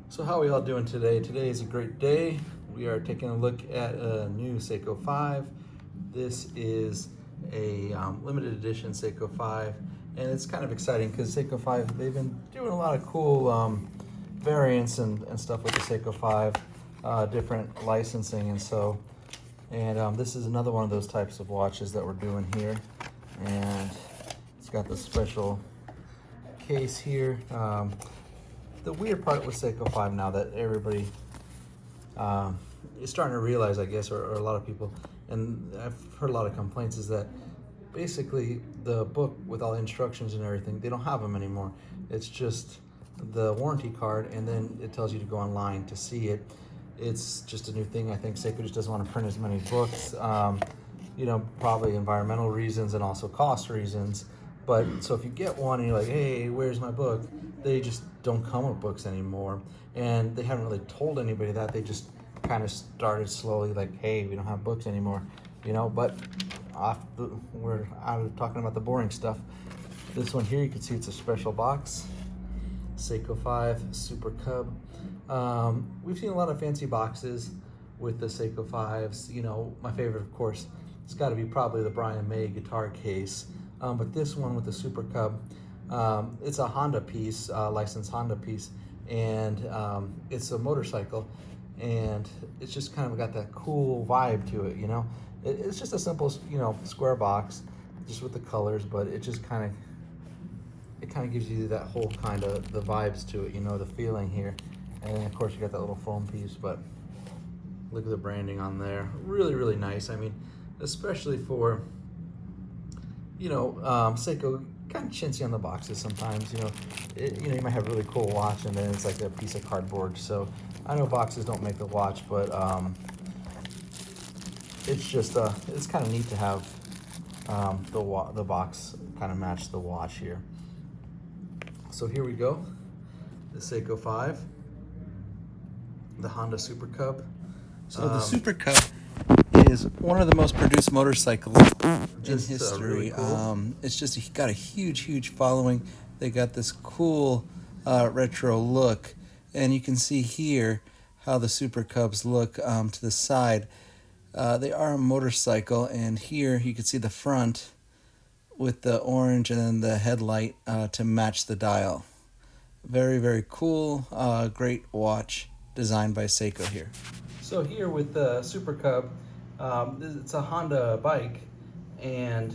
So how are we all doing today? Today is a great day. We are taking a look at a new Seiko 5. This is a limited edition Seiko 5, and it's kind of exciting because Seiko 5, they've been doing a lot of cool variants and stuff with the Seiko 5, different licensing and this is another one of those types of watches that we're doing here, and it's got the special case here. The weird part with Seiko 5 now that everybody is starting to realize, I guess, or a lot of people, and I've heard a lot of complaints, is that basically the book with all the instructions and everything, they don't have them anymore. It's just the warranty card, and then it tells you to go online to see it. It's just a new thing. I think Seiko just doesn't want to print as many books, probably environmental reasons and also cost reasons. But so if you get one and you're like, hey, where's my book? They just don't come with books anymore. And they haven't really told anybody that. They just kind of started slowly like, hey, we don't have books anymore, but we're out of talking about the boring stuff. This one here, you can see it's a special box. Seiko 5 Super Cub. We've seen a lot of fancy boxes with the Seiko 5s. My favorite, of course, it's got to be probably the Brian May guitar case. But this one with the Super Cub, it's a Honda piece, licensed Honda piece, and it's a motorcycle, and it's just kind of got that cool vibe to it. It's just a simple, square box, just with the colors, but it just kind of gives you that whole kind of the vibes to it, the feeling here. And then of course you got that little foam piece, but look at the branding on there. Really, really nice. I mean, especially for Seiko, kind of chintzy on the boxes sometimes. You might have a really cool watch and then it's like a piece of cardboard. So I know boxes don't make the watch, but it's just it's kind of neat to have the box kind of match the watch here. So here we go, the Seiko 5, the Honda Super Cub. So the Super Cub is one of the most produced motorcycles in history. Really cool. It's just got a huge following. They got this cool retro look, and you can see here how the Super Cubs look to the side. They are a motorcycle, and here you can see the front with the orange and then the headlight to match the dial. Very cool. Great watch designed by Seiko here. So here with the Super Cub, it's a Honda bike, and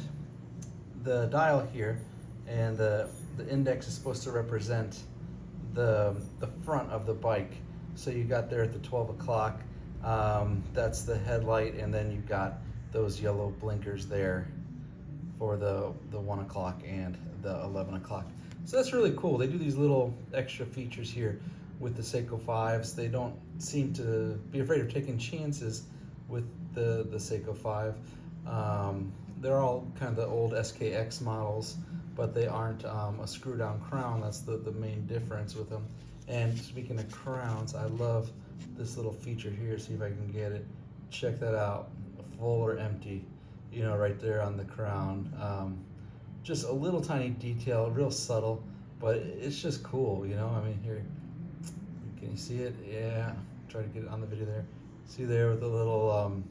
the dial here and the index is supposed to represent the front of the bike. So you got there at the 12 o'clock, that's the headlight, and then you got those yellow blinkers there for the 1 o'clock and the 11 o'clock. So that's really cool. They do these little extra features here with the Seiko 5s. They don't seem to be afraid of taking chances with the Seiko 5. They're all kind of the old SKX models, but they aren't a screw down crown. That's the main difference with them. And speaking of crowns, I love this little feature here. See if I can get it. Check that out, full or empty, right there on the crown. Just a little tiny detail, real subtle, but it's just cool, I mean, here, can you see it? Yeah, try to get it on the video there. See there with the little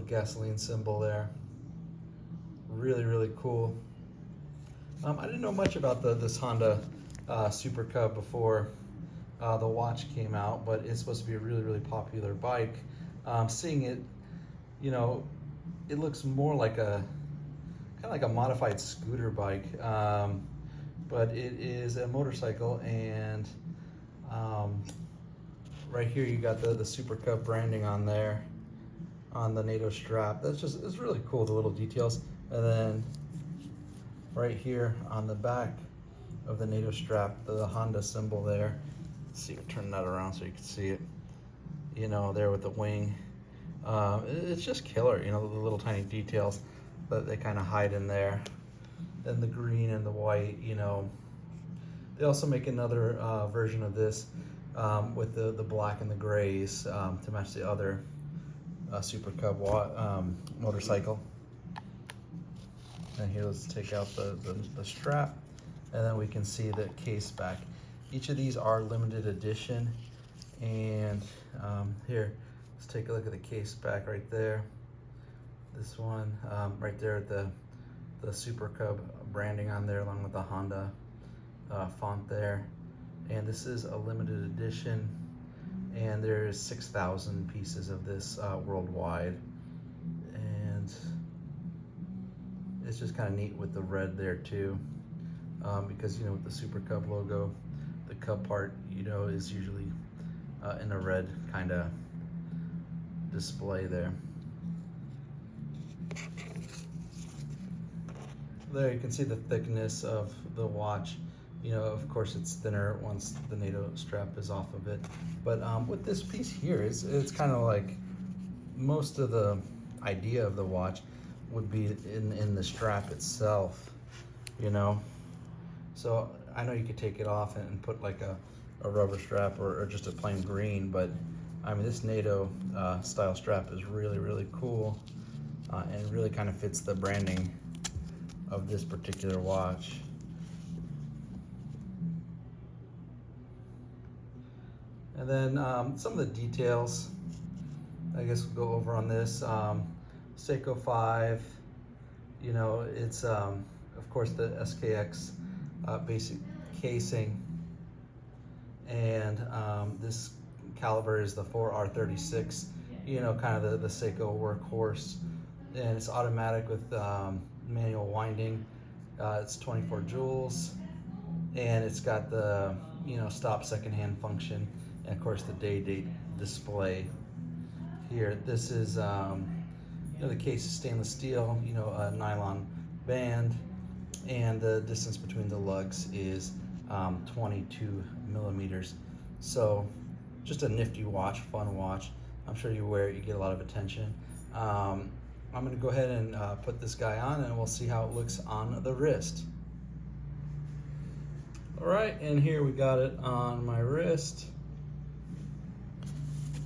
gasoline symbol there. Really cool. I didn't know much about this Honda Super Cub before the watch came out, but it's supposed to be a really popular bike. Seeing it, it looks more like a kind of like a modified scooter bike, but it is a motorcycle, and right here you got the Super Cub branding on there on the NATO strap. It's really cool, the little details. And then right here on the back of the NATO strap, the Honda symbol there. Let's see, turn that around so you can see it, there with the wing. It's just killer, the little tiny details that they kind of hide in there. Then the green and the white, They also make another version of this with the black and the grays to match the other Super Cub motorcycle. And here, let's take out the strap, and then we can see the case back. Each of these are limited edition. And here, let's take a look at the case back right there. This one right there, the Super Cub branding on there along with the Honda font there. And this is a limited edition, and there's 6,000 pieces of this worldwide. And it's just kind of neat with the red there too, because with the Super Cub logo, the Cub part is usually in a red kind of display there. There you can see the thickness of the watch. Of course it's thinner once the NATO strap is off of it. But with this piece here, it's kind of like most of the idea of the watch would be in the strap itself, So I know you could take it off and put like a rubber strap or just a plain green, but I mean this NATO style strap is really, really cool, and really kind of fits the branding of this particular watch. And then some of the details, I guess we'll go over on this. Seiko 5, it's of course the SKX basic casing, and this caliber is the 4R36, kind of the Seiko workhorse, and it's automatic with manual winding. It's 24 joules, and it's got the stop secondhand function, and of course the date display here. This is the case is stainless steel, a nylon band, and the distance between the lugs is 22 millimeters. So just a nifty watch, fun watch. I'm sure you wear it, you get a lot of attention. I'm going to go ahead and put this guy on, and we'll see how it looks on the wrist. All right, and here we got it on my wrist.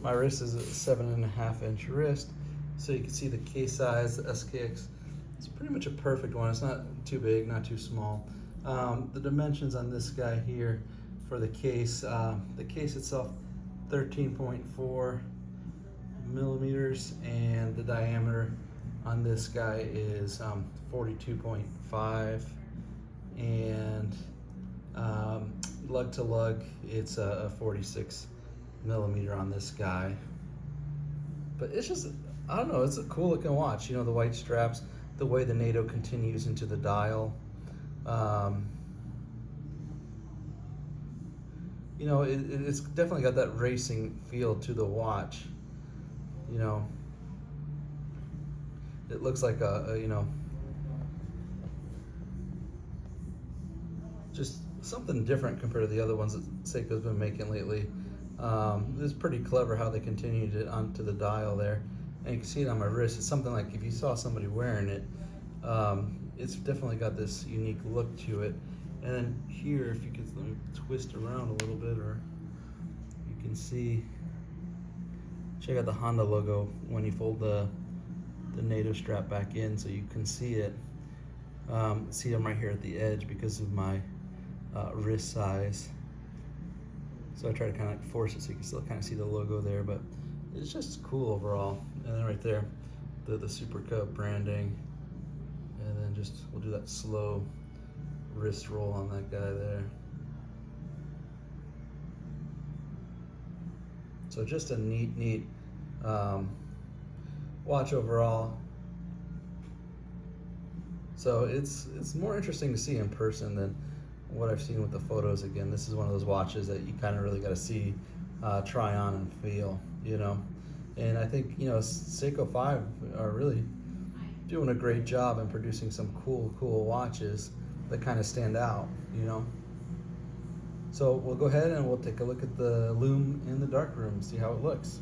My wrist is a 7.5-inch wrist, so you can see the case size, the SKX. It's pretty much a perfect one. It's not too big, not too small. The dimensions on this guy here for the case itself, 13.4 millimeters, and the diameter on this guy is 42.5, and lug to lug it's a 46 millimeter on this guy. But it's just, I don't know, it's a cool looking watch. The white straps, the way the NATO continues into the dial. It's definitely got that racing feel to the watch. It looks like just something different compared to the other ones that Seiko's been making lately. It's pretty clever how they continued it onto the dial there, and you can see it on my wrist. It's something like if you saw somebody wearing it, it's definitely got this unique look to it. And then here, if you could let me twist around a little bit, or you can see, check out the Honda logo when you fold the NATO strap back in, so you can see it. See them right here at the edge because of my wrist size. So I try to kind of force it so you can still kind of see the logo there, but it's just cool overall. And then right there, the Super Cub branding, and then we'll do that slow wrist roll on that guy there. So just a neat watch overall. So it's more interesting to see in person than what I've seen with the photos. Again, this is one of those watches that you kind of really got to see, try on and feel, And I think, Seiko 5 are really doing a great job in producing some cool watches that kind of stand out, So we'll go ahead and we'll take a look at the lume in the dark room, see how it looks.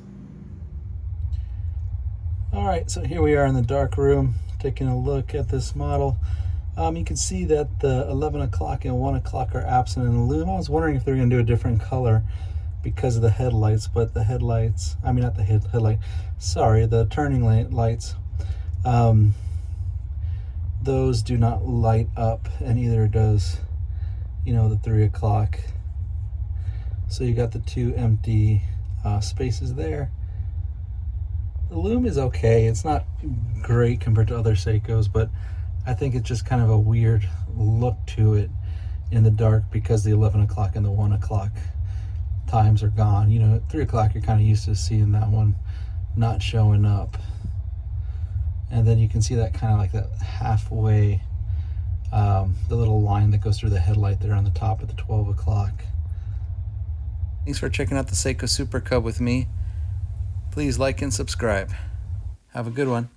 All right, so here we are in the dark room, taking a look at this model. You can see that the 11 o'clock and 1 o'clock are absent in the lume. I was wondering if they're going to do a different color because of the headlights, but the headlights, I mean not the headlight, sorry, the turning lights, those do not light up, and either does, the 3 o'clock So you got the two empty spaces there. The lume is okay. It's not great compared to other Seikos, but I think it's just kind of a weird look to it in the dark because the 11 o'clock and the 1 o'clock times are gone. You know, at 3 o'clock you're kind of used to seeing that one not showing up. And then you can see that kind of like that halfway, the little line that goes through the headlight there on the top of the 12 o'clock. Thanks for checking out the Seiko Super Cub with me. Please like and subscribe. Have a good one.